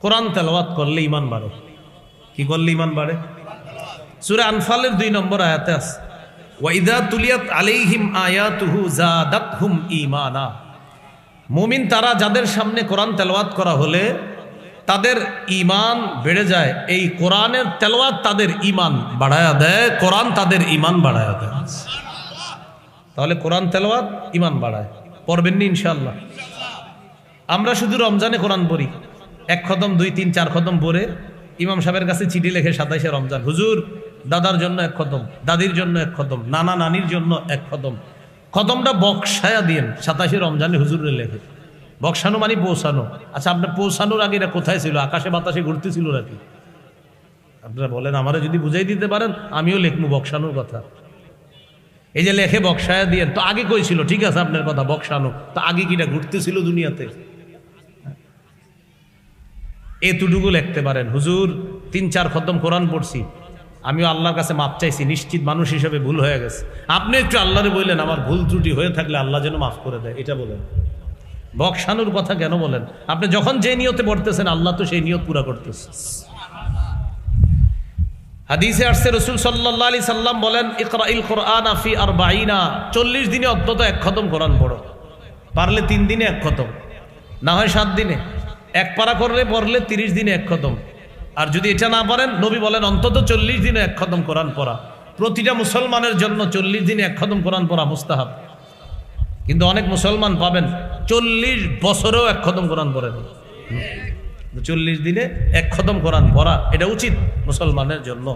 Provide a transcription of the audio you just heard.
কোরআন তেলাওয়াত করলে ঈমান বাড়ে। কি করলে ঈমান বাড়ে? সূরা আনফালের 2 নম্বর আয়াতে আছে, ওয়া ইযা তুলিয়াত আলাইহিম আয়াতুহু যাদাতহুম ঈমানা। মুমিন তারা যাদের সামনে কোরআন তেলাওয়াত করা হলে তাদের ঈমান বেড়ে যায়। এই কোরআনের তেলাওয়াত তাদের ঈমান বাড়ায়া দেয়, কোরআন তাদের ঈমান বাড়ায়া দেয়। তাহলে কোরআন তেলাওয়াত ঈমান বাড়ায়। পড়বেন নি ইনশাআল্লাহ? আমরা শুধু রমজানে কোরআন পড়ি, 1 খতম 2 3 4 খতম পড়ে ইমাম সাহেবের কাছে চিঠি লিখে 27শে রমজান, হুজুর দাদার জন্য 1 খতম, দাদির জন্য 1 খতম, নানা নানির জন্য 1 খতম। খতমটা বক্সায়া দিয়েন 27শে রমজানে হুজুরে লেখে। বক্সানো মানে পৌঁছানো। আচ্ছা, আপনার পৌঁছানোর আগে এটা কোথায় ছিল? আকাশে বাতাসে ঘুরতেছিল নাকি? আপনারা বলেন, আমারে যদি বুঝাই দিতে পারেন আমিও লিখবো বক্সানোর কথা। এই যে লেখে বক্সায়া দিয়েন, তো আগে কই ছিল? ঠিক আছে আপনার কথা, বক্সানো তো আগে কিটা ঘুরতেছিল দুনিয়াতে? এতটুকু লিখতে পারেন, হুজুর 3-4 খতম কোরআন পড়ছি, আমিও আল্লাহর কাছে মাপ চাইছি, নিশ্চিত মানুষ হিসেবে ভুল হয়ে গেছে। আপনি একটু আল্লাহরে বললেন আমার ভুল ত্রুটি হয়ে থাকলে আল্লাহ যেন মাফ করে দেয়, এটা বলেন। বক্সানোর কথা কেন বলেন? আপনি যখন যে নিয়তে পড়তেছেন আল্লাহ তো সেই নিয়ত পুরা করতেছে। হাদিসে আসছে রাসূল সাল্লাল্লাহু আলাইহি সাল্লাম বলেন, ইকরাইল কুরআনা ফি 40, 40 দিনে অন্তত 1 খতম কোরআন পড়ো। পারলে 3 দিনে 1 খতম, না হয় 7 দিনে 1 পারা করলে পড়লে 30 দিনে 1 খতম। আর যদি এটা না পারেন, নবী বলেন অন্তত 40 দিনে 1 খতম কোরআন পড়া। প্রতিটা মুসলমানের জন্য 40 দিনে 1 খতম কোরআন পড়া মুস্তাহাব। কিন্তু অনেক মুসলমান পাবেন 40 বছরেও 1 খতম কোরআন পড়েন। 40 দিনে 1 খতম কোরআন পড়া এটা উচিত মুসলমানের জন্য।